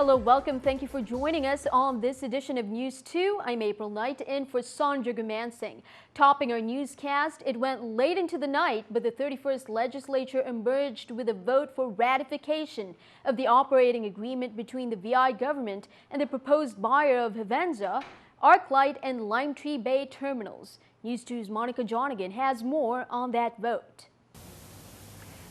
Hello, welcome. Thank you for joining us on this edition of News 2. I'm April Knight in for Sandra Gumansing. Topping our newscast, it went late into the night, but the 31st legislature emerged with a vote for ratification of the operating agreement between the VI government and the proposed buyer of Havenza, ArcLight and Limetree Bay terminals. News 2's Monica Jonigan has more on that vote.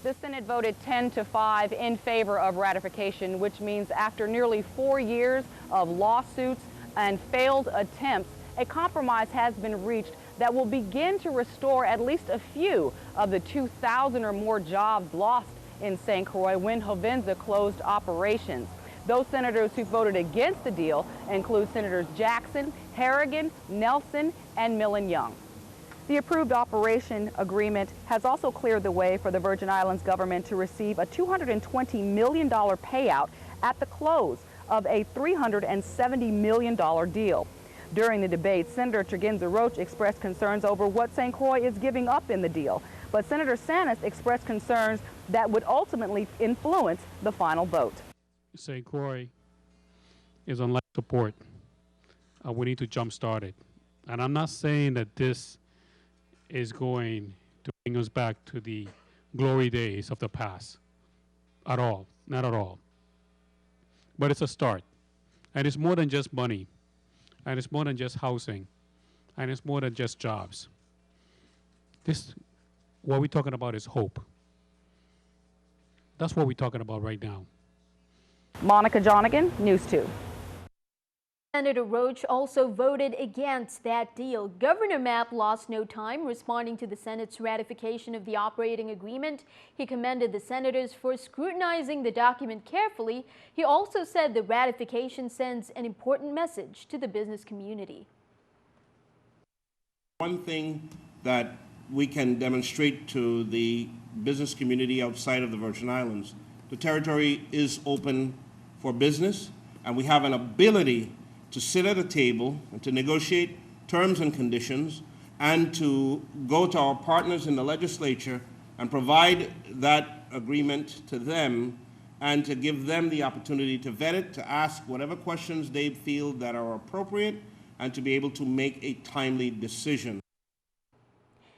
The Senate voted 10-5 in favor of ratification, which means after nearly 4 years of lawsuits and failed attempts, a compromise has been reached that will begin to restore at least a few of the 2,000 or more jobs lost in St. Croix when Havenza closed operations. Those senators who voted against the deal include Senators Jackson, Harrigan, Nelson, and Millen Young. The approved operation agreement has also cleared the way for the Virgin Islands government to receive a $220 million payout at the close of a $370 million deal. During the debate, Senator Tregenza Roach expressed concerns over what St. Croix is giving up in the deal, but Senator Sanis expressed concerns that would ultimately influence the final vote. St. Croix is on life support. We need to jumpstart it. And I'm not saying that this is going to bring us back to the glory days of the past at all, not at all. But it's a start. And it's more than just money. And it's more than just housing. And it's more than just jobs. What we're talking about is hope. That's what we're talking about right now. Monica Jonigan, News 2. Senator Roach also voted against that deal. Governor Mapp lost no time responding to the Senate's ratification of the operating agreement. He commended the senators for scrutinizing the document carefully. He also said the ratification sends an important message to the business community. One thing that we can demonstrate to the business community outside of the Virgin Islands, the territory is open for business, and we have an ability to sit at a table and to negotiate terms and conditions and to go to our partners in the legislature and provide that agreement to them and to give them the opportunity to vet it, to ask whatever questions they feel that are appropriate, and to be able to make a timely decision.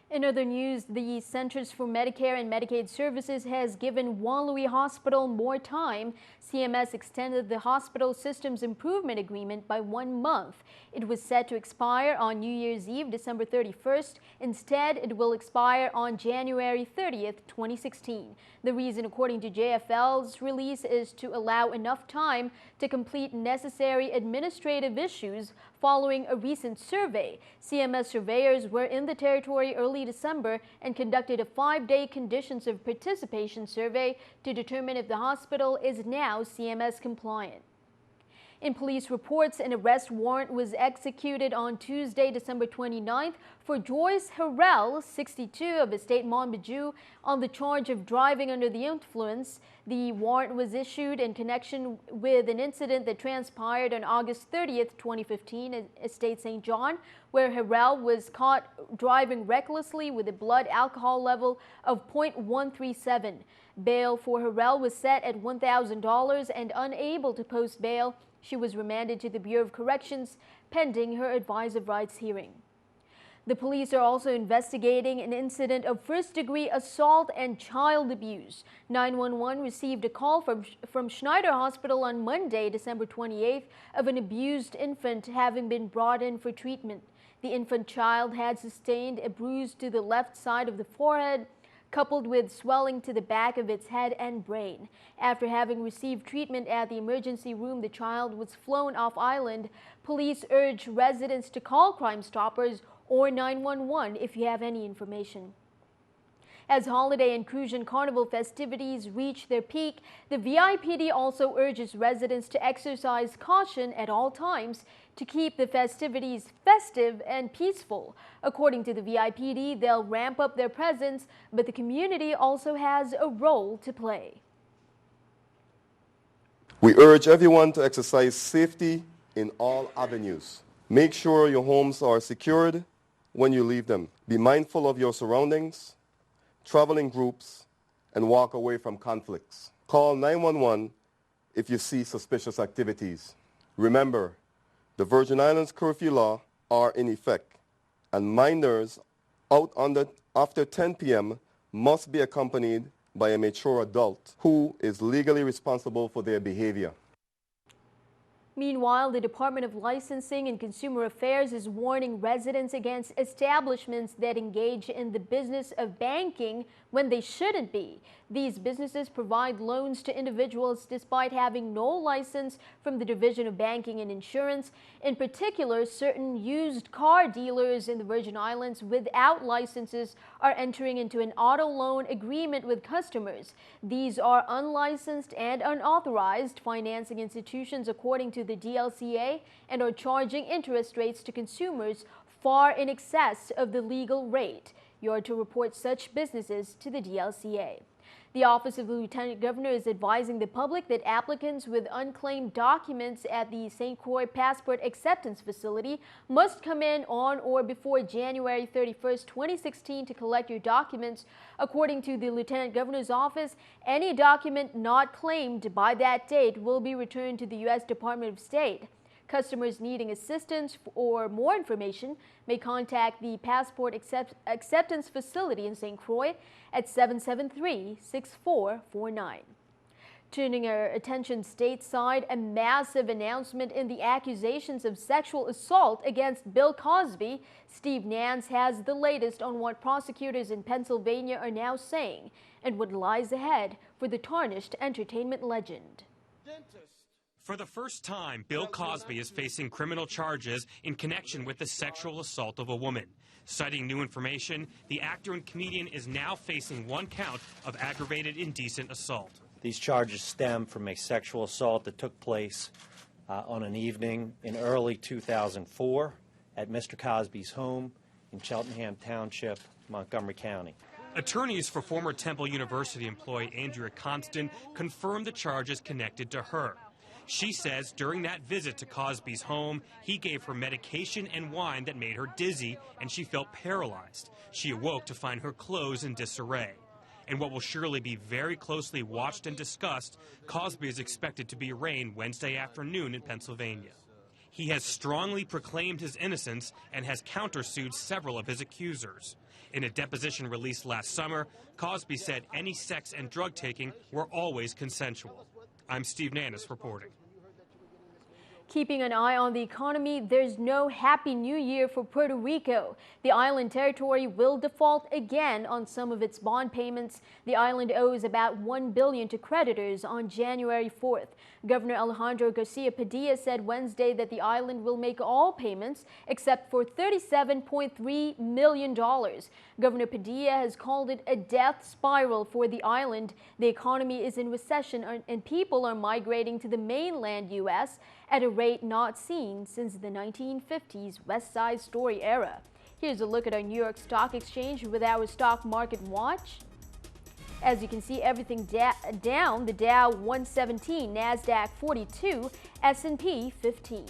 In other news, the Centers for Medicare and Medicaid Services has given Juan Louis Hospital more time. CMS extended the hospital system's improvement agreement by 1 month. It was set to expire on New Year's Eve, December 31st. Instead, it will expire on January 30th, 2016. The reason, according to JFL's release, is to allow enough time to complete necessary administrative issues following a recent survey. CMS surveyors were in the territory early December and conducted a 5-day conditions of participation survey to determine if the hospital is now CMS compliant. In police reports, an arrest warrant was executed on Tuesday, December 29th for Joyce Harrell, 62, of Estate Monbijou, on the charge of driving under the influence. The warrant was issued in connection with an incident that transpired on August 30th, 2015 at Estate St. John, where Harrell was caught driving recklessly with a blood alcohol level of 0.137. Bail for Harrell was set at $1,000, and unable to post bail, she was remanded to the Bureau of Corrections pending her advice of rights hearing. The police are also investigating an incident of first-degree assault and child abuse. 911 received a call from Schneider Hospital on Monday, December 28th, of an abused infant having been brought in for treatment. The infant child had sustained a bruise to the left side of the forehead, coupled with swelling to the back of its head and brain. After having received treatment at the emergency room, the child was flown off island. Police urge residents to call Crime Stoppers or 911 if you have any information. As holiday and cruise and carnival festivities reach their peak, the VIPD also urges residents to exercise caution at all times to keep the festivities festive and peaceful. According to the VIPD, they'll ramp up their presence, but the community also has a role to play. We urge everyone to exercise safety in all avenues. Make sure your homes are secured when you leave them. Be mindful of your surroundings, travel in groups, and walk away from conflicts. Call 911 if you see suspicious activities. Remember, the Virgin Islands curfew law are in effect, and minors out after 10 p.m. must be accompanied by a mature adult who is legally responsible for their behavior. Meanwhile, the Department of Licensing and Consumer Affairs is warning residents against establishments that engage in the business of banking when they shouldn't be. These businesses provide loans to individuals despite having no license from the Division of Banking and Insurance. In particular, certain used car dealers in the Virgin Islands without licenses are entering into an auto loan agreement with customers. These are unlicensed and unauthorized financing institutions according to the DLCA and are charging interest rates to consumers far in excess of the legal rate. You are to report such businesses to the DLCA. The Office of the Lieutenant Governor is advising the public that applicants with unclaimed documents at the St. Croix Passport Acceptance Facility must come in on or before January 31st, 2016 to collect your documents. According to the Lieutenant Governor's office, any document not claimed by that date will be returned to the U.S. Department of State. Customers needing assistance or more information may contact the Passport Acceptance Facility in St. Croix at 773-6449. Turning our attention stateside, a massive announcement in the accusations of sexual assault against Bill Cosby. Steve Nance has the latest on what prosecutors in Pennsylvania are now saying and what lies ahead for the tarnished entertainment legend. For the first time, Bill Cosby is facing criminal charges in connection with the sexual assault of a woman. Citing new information, the actor and comedian is now facing one count of aggravated indecent assault. These charges stem from a sexual assault that took place on an evening in early 2004 at Mr. Cosby's home in Cheltenham Township, Montgomery County. Attorneys for former Temple University employee Andrea Constant confirmed the charges connected to her. She says during that visit to Cosby's home, he gave her medication and wine that made her dizzy, and she felt paralyzed. She awoke to find her clothes in disarray. In what will surely be very closely watched and discussed, Cosby is expected to be arraigned Wednesday afternoon in Pennsylvania. He has strongly proclaimed his innocence and has countersued several of his accusers. In a deposition released last summer, Cosby said any sex and drug taking were always consensual. I'm Steve Nannis reporting. Keeping an eye on the economy, there's no Happy New Year for Puerto Rico. The island territory will default again on some of its bond payments. The island owes about $1 billion to creditors on January 4th. Governor Alejandro Garcia Padilla said Wednesday that the island will make all payments except for $37.3 million. Governor Padilla has called it a death spiral for the island. The economy is in recession and people are migrating to the mainland U.S. at a rate not seen since the 1950s West Side Story era. Here's a look at our New York Stock Exchange with our stock market watch. As you can see, everything down, the Dow 117, NASDAQ 42, S&P 15.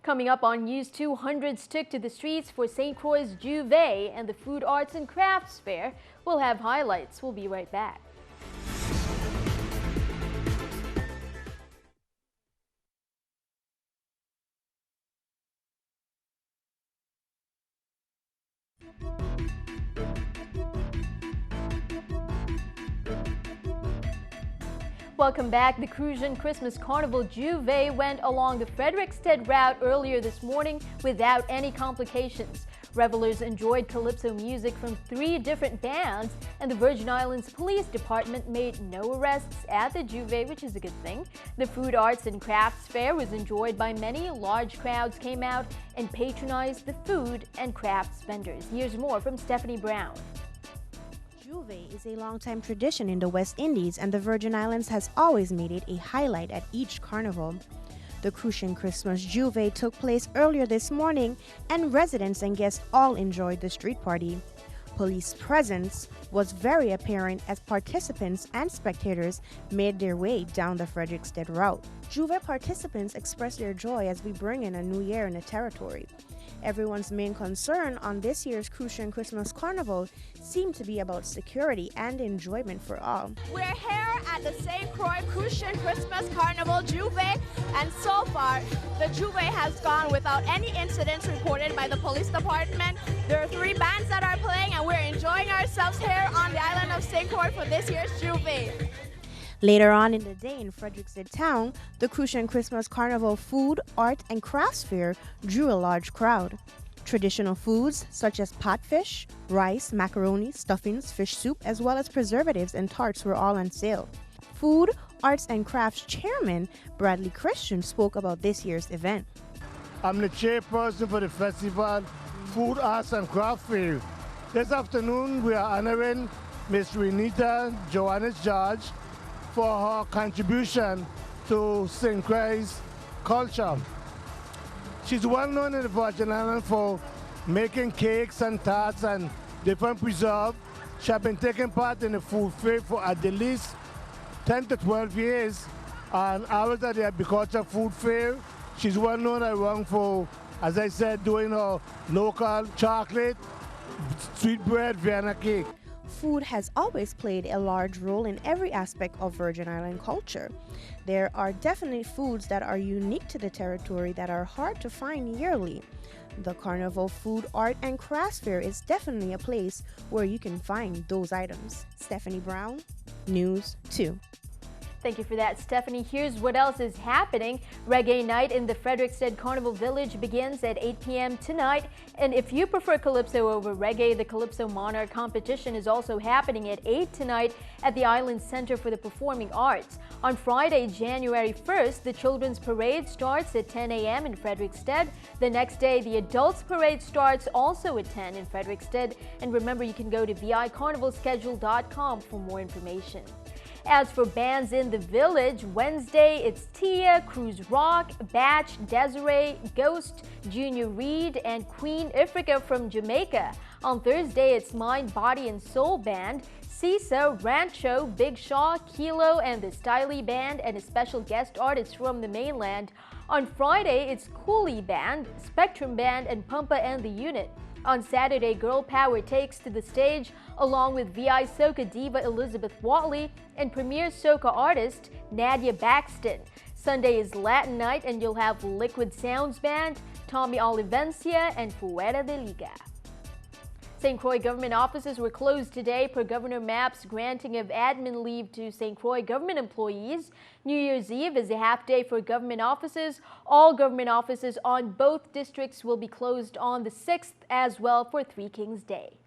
Coming up on News 2, hundreds took to the streets for St. Croix Juve and the Food, Arts and Crafts Fair. We'll have highlights. We'll be right back. Welcome back. The Crucian Christmas Carnival Juve went along the Frederiksted route earlier this morning without any complications. Revelers enjoyed calypso music from 3 different bands, and the Virgin Islands Police Department made no arrests at the Juve, which is a good thing. The Food, Arts and Crafts Fair was enjoyed by many. Large crowds came out and patronized the food and crafts vendors. Here's more from Stephanie Brown. Juve is a long-time tradition in the West Indies, and the Virgin Islands has always made it a highlight at each carnival. The Crucian Christmas Juve took place earlier this morning, and residents and guests all enjoyed the street party. Police presence was very apparent as participants and spectators made their way down the Frederiksted route. Juve participants expressed their joy as we bring in a new year in the territory. Everyone's main concern on this year's Crucian Christmas Carnival seemed to be about security and enjoyment for all. We're here at the St. Croix Crucian Christmas Carnival Juve, and so far the Juve has gone without any incidents reported by the police department. There are 3 bands that are playing, and we're enjoying ourselves here on the island of St. Croix for this year's Juve. Later on in the day in Frederiksted Town, the Crucian Christmas Carnival food, art, and crafts fair drew a large crowd. Traditional foods such as potfish, rice, macaroni, stuffings, fish soup, as well as preservatives and tarts were all on sale. Food, Arts, and Crafts Chairman Bradley Christian spoke about this year's event. I'm the chairperson for the festival Food, Arts, and Craft Fair. This afternoon we are honoring Miss Renita Johannes George for her contribution to St. Croix's culture. She's well known in the Virgin Islands for making cakes and tarts and different preserves. She has been taking part in the food fair for at the least 10 to 12 years, and I was at the agriculture food fair. She's well known around for, as I said, doing her local chocolate, sweetbread, Vienna cake. Food has always played a large role in every aspect of Virgin Island culture. There are definitely foods that are unique to the territory that are hard to find yearly. The Carnival Food, Art, and Crafts Fair is definitely a place where you can find those items. Stephanie Brown, News 2. Thank you for that, Stephanie. Here's what else is happening. Reggae Night in the Frederiksted Carnival Village begins at 8 p.m. tonight. And if you prefer Calypso over reggae, the Calypso Monarch competition is also happening at 8 tonight at the Island Center for the Performing Arts. On Friday, January 1st, the Children's Parade starts at 10 a.m. in Frederiksted. The next day, the Adults Parade starts also at 10 in Frederiksted. And remember, you can go to vicarnivalschedule.com for more information. As for bands in the village, Wednesday it's Tia, Cruise Rock, Batch, Desiree, Ghost, Junior Reed, and Queen Ifrica from Jamaica. On Thursday it's Mind, Body, and Soul Band, Sisa, Rancho, Big Shaw, Kilo, and the Styly Band, and a special guest artist from the mainland. On Friday it's Cooley Band, Spectrum Band, and Pumpa and the Unit. On Saturday, Girl Power takes to the stage along with VI Soca diva Elizabeth Watley and premier soca artist Nadia Baxton. Sunday is Latin Night, and you'll have Liquid Sounds Band, Tommy Olivencia, and Fuera de Liga. St. Croix government offices were closed today per Governor Mapp's granting of admin leave to St. Croix government employees. New Year's Eve is a half day for government offices. All government offices on both districts will be closed on the 6th as well for Three Kings Day.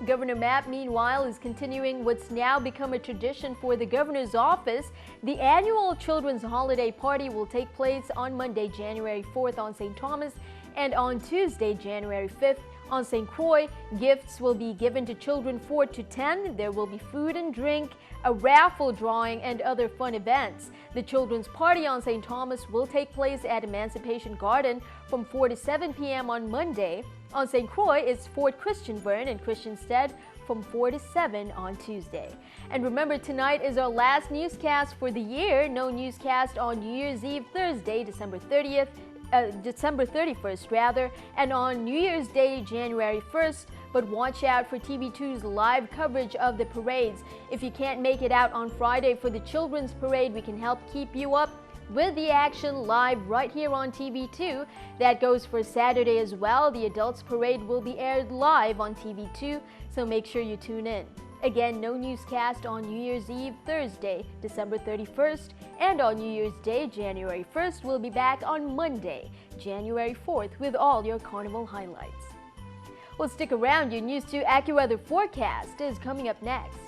Governor Mapp, meanwhile, is continuing what's now become a tradition for the governor's office. The annual Children's Holiday Party will take place on Monday, January 4th on St. Thomas, and on Tuesday, January 5th on St. Croix. Gifts will be given to children 4 to 10. There will be food and drink, a raffle drawing, and other fun events. The children's party on St. Thomas will take place at Emancipation Garden from 4 to 7 p.m. on Monday. On St. Croix, it's Fort Christianburn and Christiansted from 4 to 7 on Tuesday. And remember, tonight is our last newscast for the year. No newscast on New Year's Eve, Thursday, December 31st rather, and on New Year's Day, January 1st. But watch out for TV2's live coverage of the parades. If you can't make it out on Friday for the children's parade, we can help keep you up with the action live right here on TV2. That goes for Saturday as well. The Adults Parade will be aired live on TV2, so make sure you tune in. Again, no newscast on New Year's Eve, Thursday, December 31st, and on New Year's Day, January 1st, we'll be back on Monday, January 4th, with all your carnival highlights. Well, stick around. Your News 2 AccuWeather forecast is coming up next.